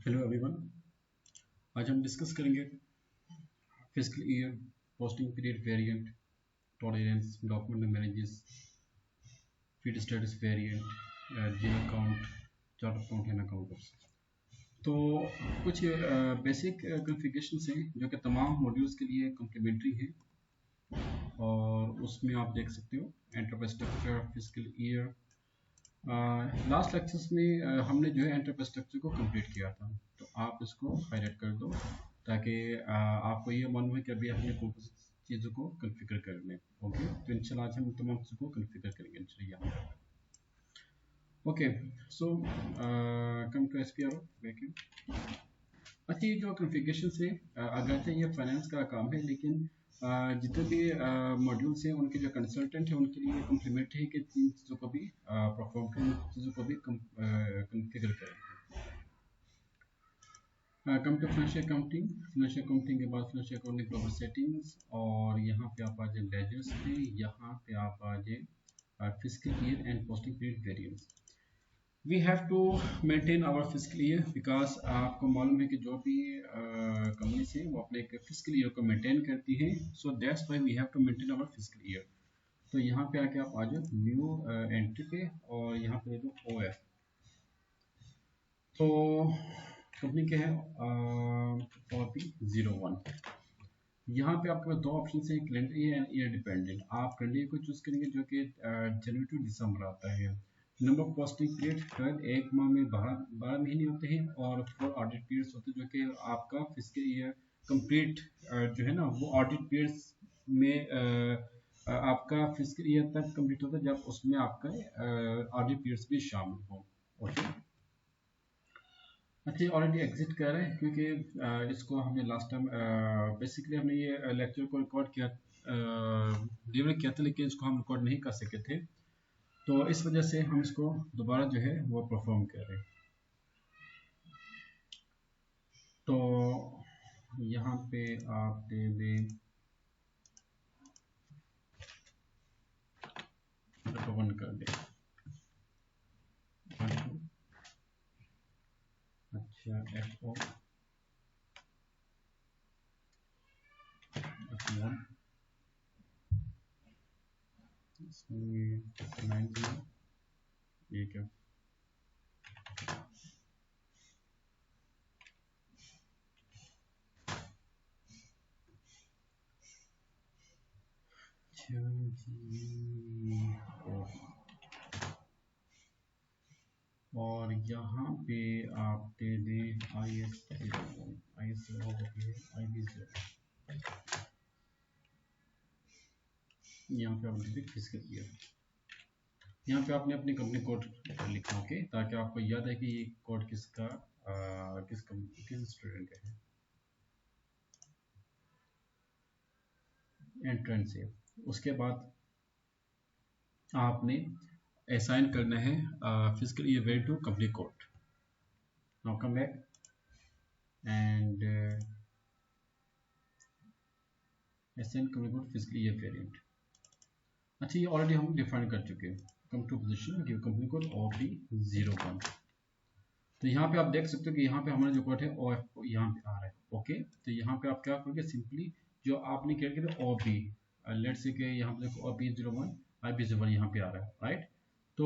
Hello everyone. आज हम discuss करेंगे fiscal year, posting period variant, tolerance, document manages, feed status variant, zero account, chart account and accounts. तो कुछ basic configurations हैं जो कि तमाम मॉड्यूल्स के लिए कम्प्लीमेंट्री हैं और उसमें आप देख सकते हो enterprise structure, fiscal year. Last lectures में हमने जो है एंटरप्राइज स्ट्रक्चर को कंप्लीट किया था, तो आप इसको हाईलाइट कर दो ताकि आपको ये मालूम है कि अभी हमने कौन सी चीज़ों को कॉन्फ़िगर करना है। ओके, तो इंशाल्लाह आज हम तमाम चीज़ों को कॉन्फ़िगर करेंगे इंशाल्लाह यहाँ पर। Okay, so come to SPR backend. अच्छा, ये जो कॉन्फ़िगरेशन है, अगरचे ये फाइनेंस का काम है, लेकिन जितने भी मॉड्यूल्स हैं उनके जो कंसल्टेंट हैं उनके लिए कम्प्लीमेंट्री है कि तीन चीज़ों को भी परफॉर्म करें, चीज़ों को भी कॉन्फ़िगर करें। कम टू फाइनेंशियल अकाउंटिंग के बाद फाइनेंशियल अकाउंटिंग प्रॉपर सेटिंग्स, और यहाँ पे आप आ जाए लेजर्स पे, यहाँ पे आप आ जाए fiscal year end posting period variance. We have to maintain our fiscal year because आपको मालूम है कि जो भी कंपनीज हैं वो अपने एक फिस्कल ईयर को मेंटेन करती हैं, so that's why we have to maintain our fiscal year. तो यहाँ पे आके आप आ जाओ न्यू एंट्री पे और यहाँ पे दे दो OF। तो कंपनी क्या है, OP01। यहाँ पे आपके पास दो ऑप्शन है, calendar year and year dependent. आप कैलेंडर ईयर को चूज करेंगे जो कि जनवरी टू दिसंबर आता है। नंबर ऑफ पोस्टिंग पीरियड 12, एक माह में 12 महीने होते हैं, और 4 ऑडिट पीरियड्स होते हैं जो कि आपका फिस्कल ईयर कंप्लीट जो है ना वो ऑडिट पीरियड्स में आपका फिस्कल ईयर तक कंप्लीट होता है जब उसमें आपका ऑडिट पीरियड्स भी शामिल हो। ओके, अच्छा, ऑलरेडी एग्जिट कर रहे हैं क्योंकि इसको हमने लास्ट टाइम बेसिकली हमने ये लेक्चर को रिकॉर्ड किया, डिलीवर किया था, लेकिन इसको हम रिकॉर्ड नहीं कर सके थे, तो इस वजह से हम इसको दोबारा जो है वो परफॉर्म कर रहे हैं। तो यहाँ पे आप दे दें 1 कर दें। अच्छा, FO F1 इसमें 90, ये क्या, और यहाँ पे आप दे दें IS 0 होती है IB 0। यहाँ पे आप दे दें फिस्कल ईयर। यहाँ पे आपने अपनी कंपनी कोड लिखना, ओके, ताकि आपको याद है कि ये कोड किसका किस स्टूडेंट का है। एंट्रेंस है, उसके बाद आपने असाइन करना है physical year variant to company code. Now come back and assign company code physical year variant. अच्छा, ये ऑलरेडी हम डिफाइन कर चुके हैं। Come to position give company code OP01। तो यहाँ पे आप देख सकते हो कि यहाँ पे हमारा जो कोड है OF यहाँ पे आ रहा है। ओके, तो यहाँ पे आप क्या करोगे, सिंपली जो आपने क्या किया था OP, लेट्स से कि यहाँ पे देखो OP01 IB01 यहाँ पे आ रहा है, राइट। तो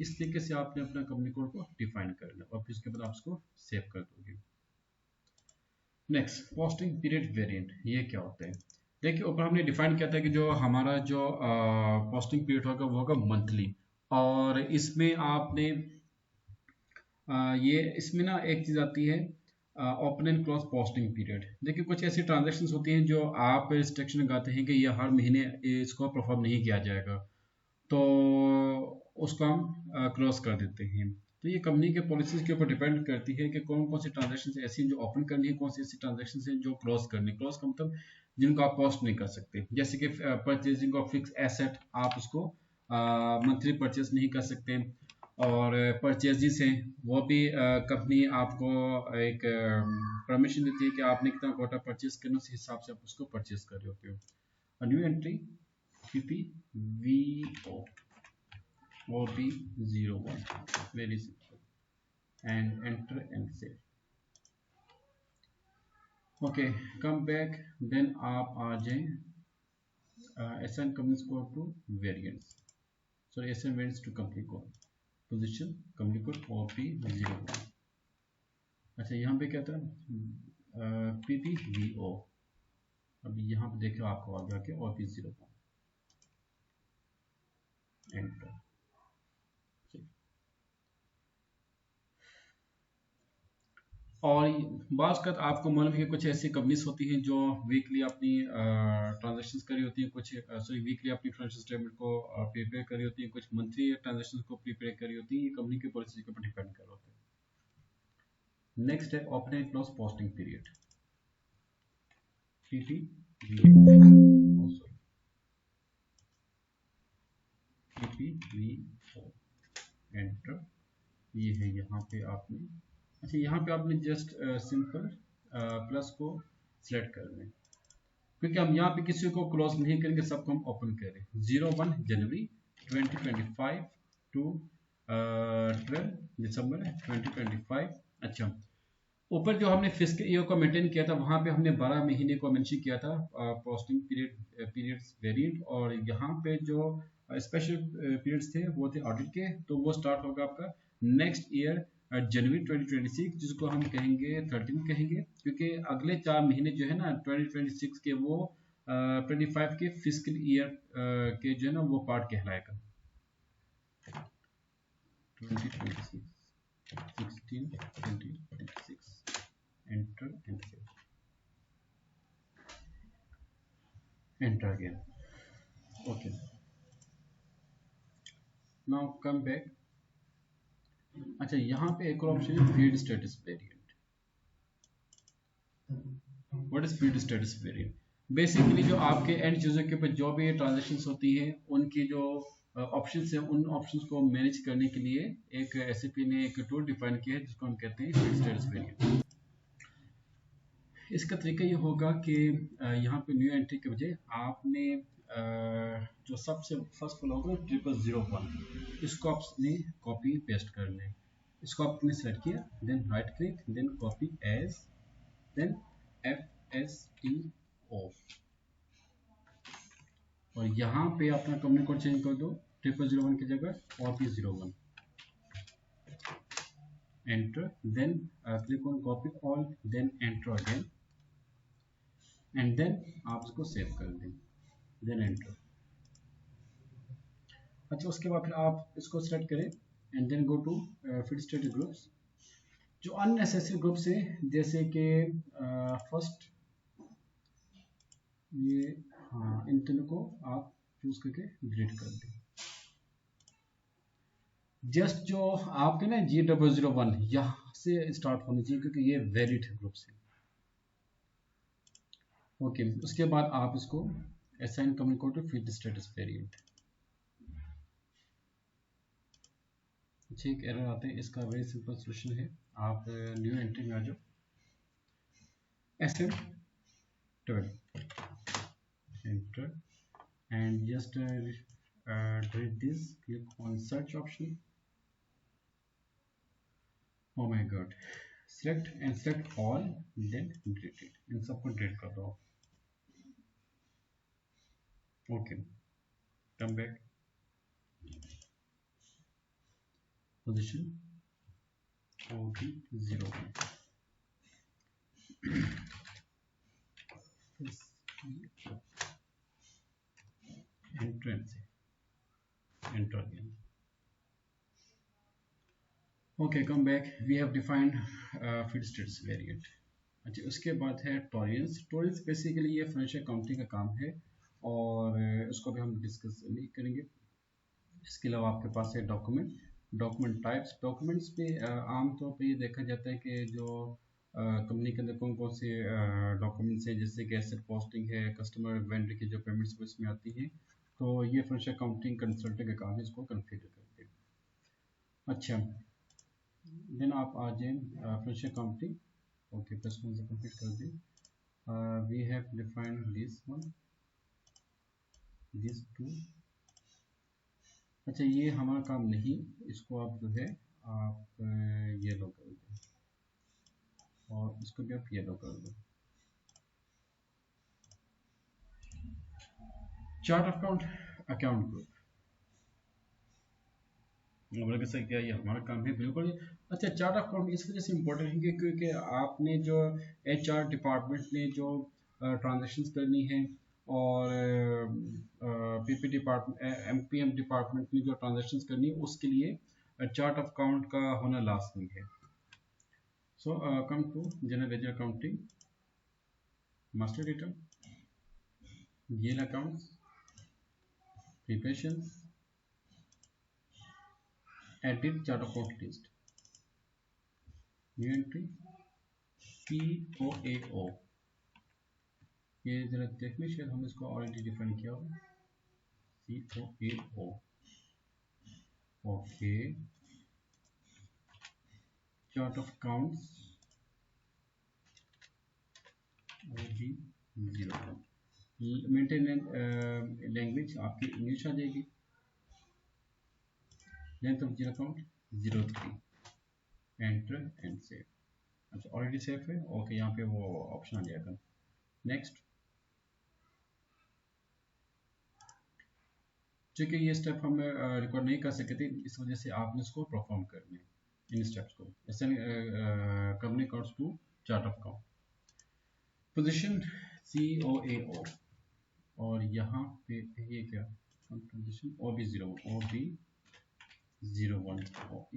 इस तरीके से आपने अपना कंपनी कोड को डिफाइन कर लिया और फिर उसके बाद आप उसको सेव कर दोगे। नेक्स्ट, पोस्टिंग पीरियड वेरिएंट, ये क्या होता है? देखिए, ऊपर हमने डिफाइन किया था कि जो हमारा जो पोस्टिंग पीरियड होगा वो होगा मंथली, और इसमें आपने ये इसमें ना एक चीज़ आती है open and close posting period. देखिए, कुछ ऐसी ट्रांजेक्शन्स होती हैं जो आप रिस्ट्रिक्शन लगाते हैं कि ये हर महीने इसको परफॉर्म नहीं किया जाएगा, तो उसको हम क्लोज कर देते हैं। तो ये कंपनी के पॉलिसीज के ऊपर डिपेंड करती है कि कौन कौन सी ट्रांजेक्शन ऐसी हैं जो ओपन करनी है, कौन सी ऐसी ट्रांजेक्शन हैं जो क्लोज करनी है। क्लोज का मतलब जिनको आप पोस्ट नहीं कर सकते, जैसे कि परचेजिंग ऑफ फिक्स एसेट, आप उसको मंथली परचेज नहीं कर सकते, और परचेजिस हैं वो भी कंपनी आपको एक परमिशन देती है कि आपने कितना कोटा परचेज करना, उस हिसाब से आप उसको परचेज कर रहे होते हो। New entry PPVO OP01, very simple, and enter and save. Okay, come back, then आप आ जाएं assign company code to variants, sorry assign variants to company code, position company code OP01। अच्छा यहाँ पे क्या था, PPVO, अब यहाँ पे देखो आपको आ गया कि OP01, एंटर। और बाज़ का आपको मालूम है कि कुछ ऐसी कंपनीज होती हैं जो वीकली अपनी ट्रांजेक्शन्स करी होती हैं, कुछ सॉरी वीकली अपनी फाइनेंशियल स्टेटमेंट को प्रिपेयर करी होती हैं, कुछ मंथली ट्रांजेक्शन्स को प्रिपेयर करी होती हैं। ये कंपनी की पॉलिसी के ऊपर डिपेंड कर होता है। नेक्स्ट है open and close posting period, PPVO, enter. ये है यहाँ पे आपने, अच्छा यहाँ पे आपने जस्ट सिंपल प्लस को सिलेक्ट कर दें, क्योंकि हम यहाँ पे किसी को क्लोज नहीं करेंगे, सबको हम ओपन करें। 01 जनवरी 2025 टू 12 दिसंबर 2025। अच्छा, ऊपर जो हमने फिस्कल ईयर को मेंटेन किया था वहाँ पे हमने 12 महीने को मेंशन किया था पोस्टिंग पीरियड्स वेरिएंट, और यहाँ पे जो स्पेशल पीरियड्स थे वो थे ऑडिट के, तो वो स्टार्ट होगा आपका नेक्स्ट ईयर जनवरी 2026, जिसको हम कहेंगे 13 कहेंगे, क्योंकि अगले 4 महीने जो है ना 2026 के वो 25 के फिस्कल ईयर के जो है ना वो पार्ट कहलाएगा। 2026 16 2026, enter and save, enter again, okay, now come back। अच्छा यहाँ पे एक और ऑप्शन है field status variant. What is field status variant? Basically जो आपके एंड यूजर के ऊपर जो भी ट्रांजेक्शन्स होती है उनकी जो ऑप्शंस है, उन ऑप्शंस को मैनेज करने के लिए एक एसएपी ने एक टूल डिफाइन किया है जिसको हम कहते हैं फील्ड स्टेटस वेरिएंट। इसका तरीका ये होगा कि यहाँ पे न्यू एंट्री के बजाय आपने जो सबसे फर्स्ट वाला होगा 0001, इसको आपने कॉपी पेस्ट कर लें। इसको आपने सेलेक्ट किया, then right click, then copy as, then FSTO, और यहाँ पे अपना कंपनी कोड चेंज कर दो 0001 की जगह OP01, enter, then click on copy all, then enter again, and then आप इसको सेव कर दें, देन एंटर। अच्छा, उसके बाद फिर आप इसको सेलेक्ट करें and then go to field status groups. जो अननेसेसरी ग्रुप्स हैं जैसे कि फर्स्ट ये, हाँ, इन तीनों को आप चूज करके डिलीट कर दें। जस्ट जो आपके ना G001 यहाँ से स्टार्ट होनी चाहिए क्योंकि ये वैलिड ग्रुप्स है। ओके, उसके बाद आप इसको assign company code to field status variant. अच्छा, एक एरर आते हैं, इसका वेरी सिंपल सोल्यूशन है, आप न्यू एंट्री में आ जाओ, SM12, enter, and just delete this, click on search option, oh my god, select and select all, then delete it, इन सबको डिलीट कर दो। Okay, come back, position OP01, entrance, enter again. Okay, come back, we have defined field status variant. अच्छा, उसके बाद है tolerance. Tolerance basically ये financial accounting का काम है और उसको भी हम डिस्कस नहीं करेंगे। इसके अलावा आपके पास है डॉक्यूमेंट टाइप्स। डॉक्यूमेंट्स पे आमतौर पे ये देखा जाता है कि जो कंपनी के अंदर कौन कौन से डॉक्यूमेंट्स हैं, जैसे कि एसेट पोस्टिंग है, कस्टमर वेंडर की जो पेमेंट्स वो इसमें आती हैं, तो ये फाइनेंशियल अकाउंटिंग कंसल्टेंट का काम है इसको कन्फिगर करके। अच्छा, देन आप आ जाए financial accounting, okay, plus one से कंप्लीट कर दें। We have defined this one, this two. अच्छा, ये हमारा काम नहीं, इसको आप जो है आप ये लो कर दो और इसको भी आप ये लो कर दो। चार्ट अकाउंट अकाउंट ग्रुप, कैसे क्या ये हमारा काम है बिल्कुल। अच्छा, चार्ट अकाउंट इस वजह से इम्पोर्टेंट है क्योंकि आपने जो HR डिपार्टमेंट ने जो ट्रांजेक्शंस करनी है और PP डिपार्टमेंट MPM डिपार्टमेंट ने जो ट्रांजेक्शंस करनी है उसके लिए चार्ट ऑफ अकाउंट का होना लाजमी है। So come to general ledger accounting, master return, GL accounts, preparation, edit chart account list, new entry, POAO। ये जरा देख लीजिए, शायद हम इसको ऑलरेडी डिफाइन किया हो। POAO, okay. Chart of accounts OG 0, maintenance language आपकी इंग्लिश आ जाएगी। Length of zero account 03, enter and save. अच्छा, ऑलरेडी सेव है, ओके, यहाँ पे वो ऑप्शन आ जाएगा। नेक्स्ट, चूँकि ये स्टेप हम रिकॉर्ड नहीं कर सके थे, इस वजह से आपने इसको परफॉर्म करना है इन स्टेप्स को। Company accounts to chart of account, position COAO, और यहाँ पे ये क्या पोजीशन OB01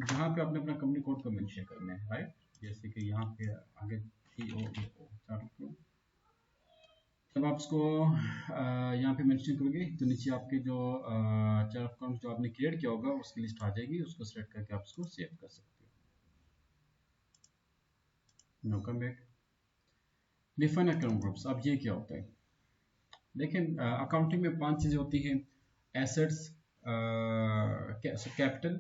यहाँ पे आपने अपना कंपनी कोड को मेंशन करना है, राइट। जैसे कि यहाँ पे आगे COAO चार्ट ऑफ अकाउंट, जब आप इसको यहाँ पे मेंशन करोगे तो नीचे आपके जो चार्ट अकाउंट जो आपने क्रिएट किया होगा उसकी लिस्ट आ जाएगी, उसको सेलेक्ट करके आप इसको सेव कर सकते हो। Now come back, define account groups. अब ये क्या होता है, लेकिन अकाउंटिंग में 5 चीज़ें होती हैं: assets, capital,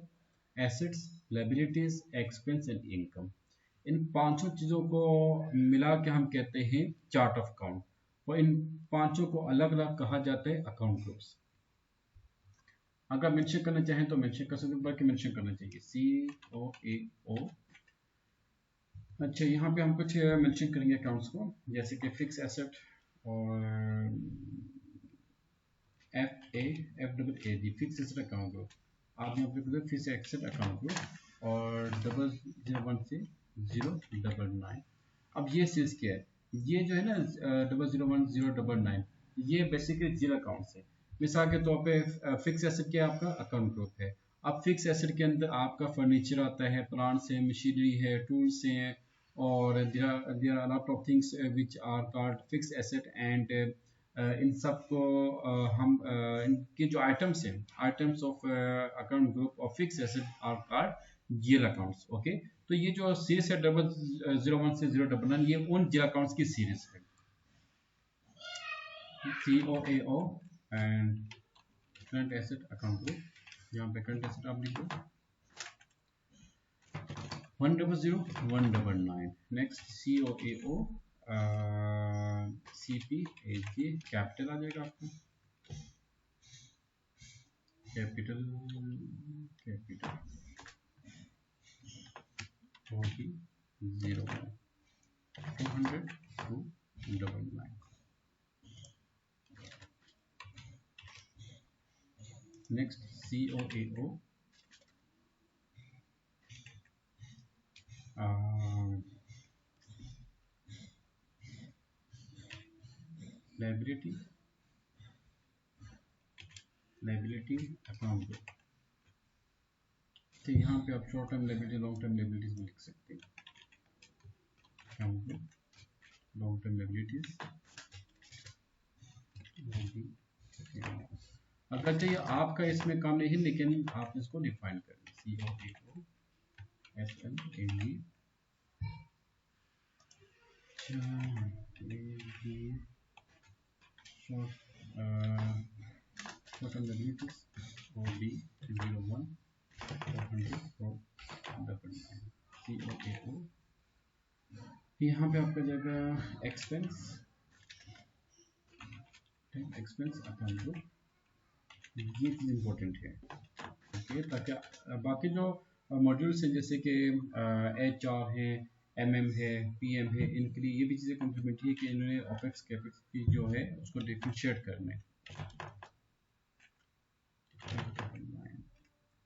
assets, liabilities, expense and income. इन पांचों चीज़ों को मिला के हम कहते हैं चार्ट ऑफ अकाउंट, और इन पांचों को अलग अलग कहा जाता है अकाउंट ग्रुप्स। अगर मेंशन करना चाहें तो मेंशन कर सकते हैं, बल्कि मेंशन करना चाहिए COAO। अच्छा, यहाँ पे हम कुछ मेंशन करेंगे अकाउंट्स को, जैसे कि फिक्स एसेट और FAD fix asset account group. आप यहाँ पे फिक्स एसेट अकाउंट ग्रुप और 001 से 099। अब ये चीज़ क्या है, ये जो है ना 001 099, ये बेसिकली जीरो अकाउंट्स है। मिसाल के तौर पे फिक्स एसेट क्या आपका अकाउंट ग्रुप है। अब फिक्स एसेट के अंदर आपका फर्नीचर आता है, प्लांट्स है, मशीनरी है, टूल्स हैं, और there are lot of things which are called fix asset. And इन सब को हम इनके जो आइटम्स हैं, items of account group of fix asset are called GL accounts. Okay, तो ये जो सीरीज है 001 से 099, ये उन जीएल अकाउंट्स की सीरीज है। COAO and current asset account group, यहाँ पे करंट एसेट आप लिखो 100 199। नेक्स्ट COAO CPAG, कैपिटल आ जाएगा आपको, capital OB 01 200 299। Next COAO liability account group. तो यहाँ पे आप short term liability, long term liabilities भी लिख सकते हैं। Account group, long term liabilities. अगर चाहिए आपका इसमें काम नहीं है, लेकिन आप इसको डिफाइन करें COAO SLAG short term liabilities OB01 400 499 COAO। यहाँ पे आपका जाएगा एक्सपेंस अकाउंट ग्रुप, ये चीज़ इम्पोर्टेंट है। ओके, ताकि बाकी जो मॉड्यूल्स हैं जैसे कि HR है, MM है, PM है, इनके लिए ये भी चीज़ें कॉम्प्लीमेंट्री है कि इन्होंने ओपेक्स कैपेक्स की जो है उसको डिफरेंशिएट करना है।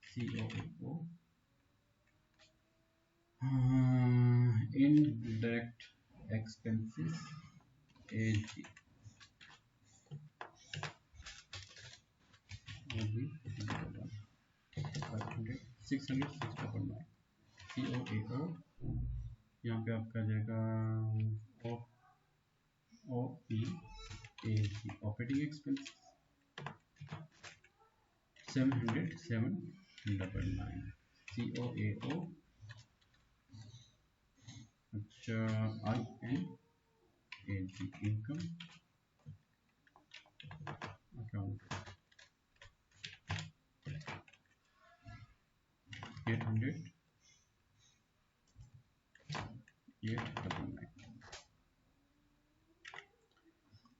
COAO indirect expenses AG will be 500 606.9 COAO यहाँ पे आपका आ जाएगा OPAG ऑपरेटिंग एक्सपेंस 707.99 COAO अच्छा INAG इनकम अकाउंट 800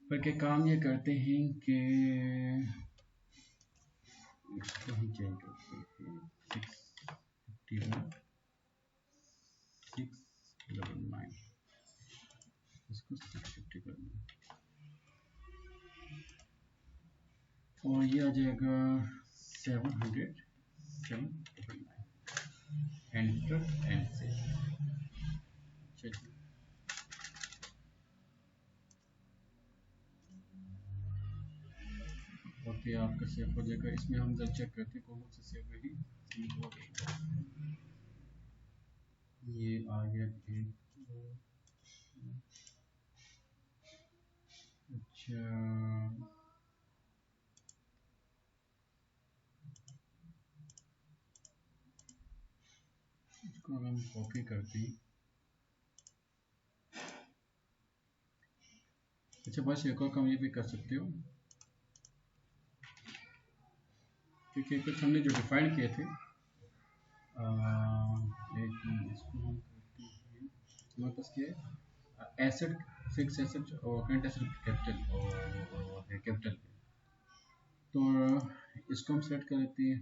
पर के काम ये करते हैं कि इसको हम चेंज करते हैं 651 699 इसको 650 कर दें और ये आ जाएगा 700 एंटर एंड से ओके आपका सेव हो जाएगा। इसमें हम जब चेक करते हैं कौन से सेव हुई ये आ गया एक अच्छा इसको हम कॉपी करते हैं। अच्छा बस एक और काम ये भी कर सकते हो क्योंकि कुछ हमने जो डिफाइन किए थे एक इसको हम करते हैं हमारे पास क्या है एसेट फिक्स एसेट और करंट एसेट कैपिटल और कैपिटल तो इसको हम सेलेक्ट कर लेते हैं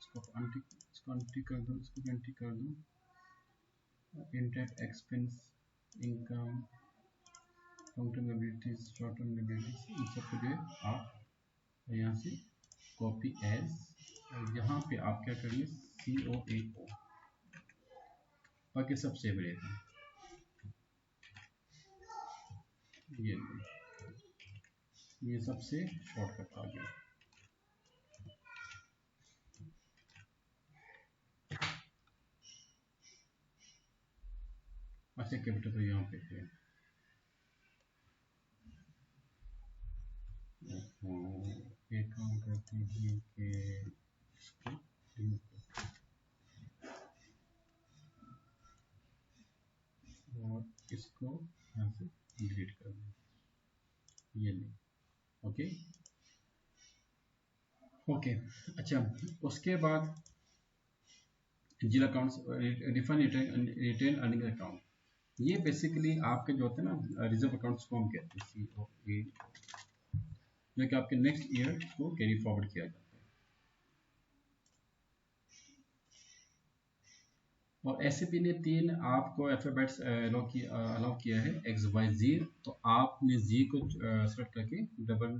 इसको अनटिक कर दूँ इसको अनटिक कर दूँ interest expense income long term liabilities short term liabilities इन सबको जो है आप यहाँ से कॉपी एज यहाँ पे आप क्या करिए COAO बाकी सब सेव रहेगा ये सबसे शॉर्टकट आ गया। अच्छा कैपिटल तो यहाँ पे है एक काम करते हैं कि इसको और इसको यहाँ से डिलीट कर दें ये नहीं ओके ओके अच्छा उसके बाद zero accounts refund retain earning account ये बेसिकली आपके जो होते हैं ना रिजर्व अकाउंट्स को हम कहते हैं COA जो कि आपके नेक्स्ट ईयर को कैरी फॉरवर्ड किया जाता है और SAP ने 3 आपको अल्फाबेट्स अलाउ किया है XYZ तो आपने Z को सेलेक्ट करके डबल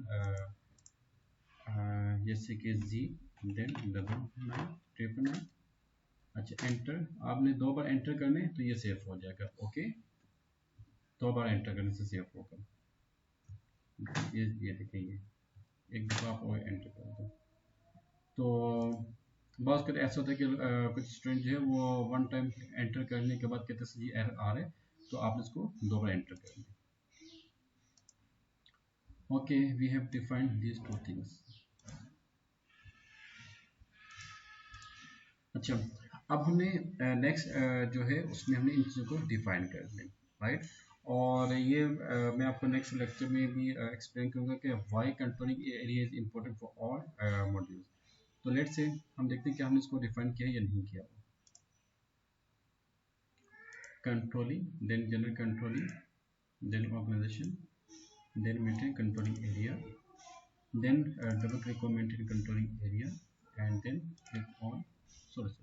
जैसे कि Z देन 999 अच्छा एंटर आपने 2 बार एंटर करने तो ये सेव हो जाएगा ओके 2 बार एंटर करने से सेव होगा ये देखिए एक दफ़ा आप और एंटर कर दो तो बहुत कर ऐसा होता है कि कुछ स्टूडेंट जो है वो वन टाइम एंटर करने के बाद कहते हैं जी एरर आ रहा है तो आप इसको 2 बार एंटर कर लें okay we have defined these 2 things अच्छा अब हमने नेक्स्ट जो है उसमें हमने इन चीज़ों को डिफाइन कर लें राइट और ये मैं आपको नेक्स्ट लेक्चर में भी एक्सप्लेन करूँगा कि why controlling area is important for all modules तो लेट से हम देखते हैं कि हमने इसको डिफाइन किया या नहीं किया controlling then general controlling then organisation then maintain controlling area then double click on maintain controlling area and then click on source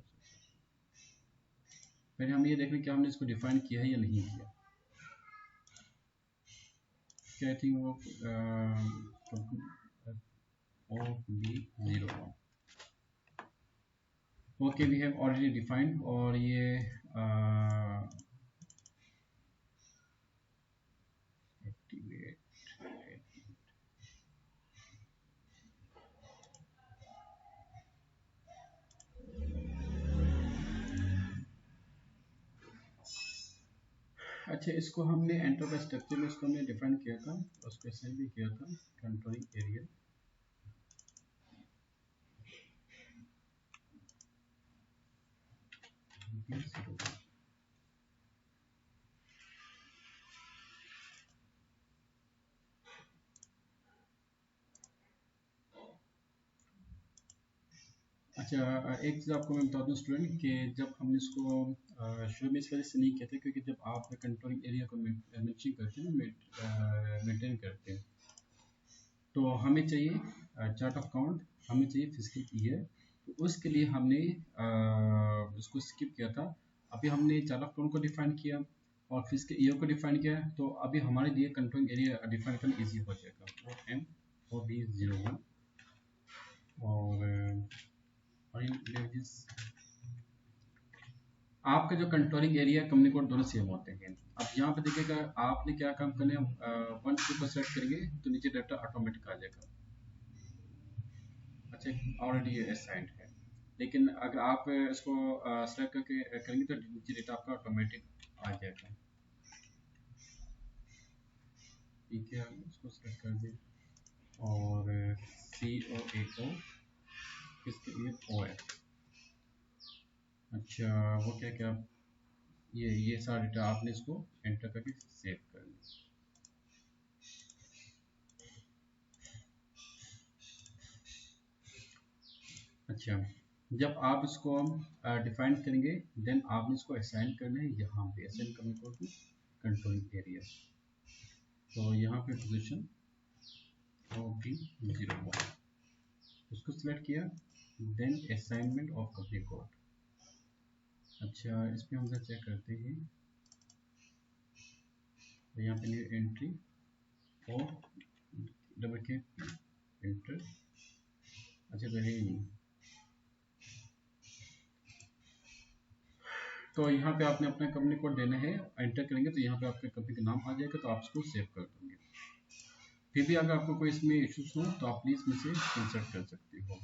पहले हम ये देख लें कि हमने इसको डिफाइन किया है या नहीं किया क्या thing OB01 okay we have already defined, और ये एक्टिवेट। अच्छा, इसको हमने एंटर का स्ट्रक्चर में इसको हमने डिफाइन किया था, उसको असाइन भी किया था कंट्रोलिंग एरिया। अच्छा, एक चीज़ आपको मैं बता दूं स्टूडेंट कि जब हमने इसको शुरू में इस वजह से नहीं किया था क्योंकि जब आप कंट्रोलिंग एरिया को मैनेजिंग करते हैं ना, मेंटेन करते हैं, तो हमें चाहिए चार्ट ऑफ काउंट, हमें चाहिए फिजिकल ईयर। तो उसके लिए हमने इसको स्किप किया था। अभी हमने चार्ट ऑफ काउंट को डिफाइन किया और फिजिकल ईयर को डिफाइन किया, तो अभी हमारे लिए कंट्रोलिंग एरिया डिफाइन करना ईजी हो जाएगा। और एम और बी 01 और आपका जो कंट्रोलिंग एरिया कंपनी कोड दोनों सेम होते हैं। अब यहाँ पे देखिएगा आपने क्या काम करना है, 1 2 को सेलेक्ट करेंगे तो नीचे डाटा ऑटोमेटिक आ जाएगा। अच्छा, ऑलरेडी ये असाइंड है, लेकिन अगर आप इसको सेलेक्ट करके करेंगे तो नीचे डेटा आपका ऑटोमेटिक आ जाएगा। ठीक है, इसको सेलेक्ट कर दें और COAO इसके लिए OF। अच्छा, वो क्या क्या ये सारा डेटा आपने इसको एंटर करके सेव कर लिया। अच्छा, जब आप इसको डिफाइन करेंगे देन आपने इसको असाइन करना है, यहाँ पे असाइन करने को कंट्रोलिंग एरिया। तो यहाँ पे पोजीशन OP01 इसको सिलेक्ट किया, then assignment of company code. अच्छा, इसमें हम चेक करते हैं, तो यहाँ पे न्यू एंट्री और डबल क्लिक एंटर। अच्छा, तो है ही नहीं, तो यहाँ पे आपने अपना कंपनी कोड देना है, एंटर करेंगे तो यहाँ पे आपके कंपनी का नाम आ जाएगा, तो आप इसको सेव कर देंगे। फिर भी अगर आपको कोई इसमें इश्यूज हो तो आप प्लीज़ मुझसे कंसल्ट कर सकते हो।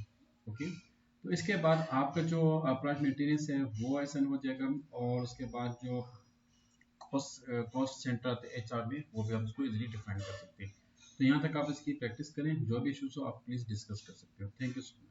ओके, तो इसके बाद आपका जो प्लांट मेंटेनेंस है वो ऐसा हो जाएगा, और उसके बाद जो कॉस्ट सेंटर आते हैं HR में, वो भी आप उसको इजीली डिफाइन कर सकते हैं। तो यहाँ तक आप इसकी प्रैक्टिस करें, जो भी इश्यूज हो आप प्लीज़ डिस्कस कर सकते हो। Thank you so much.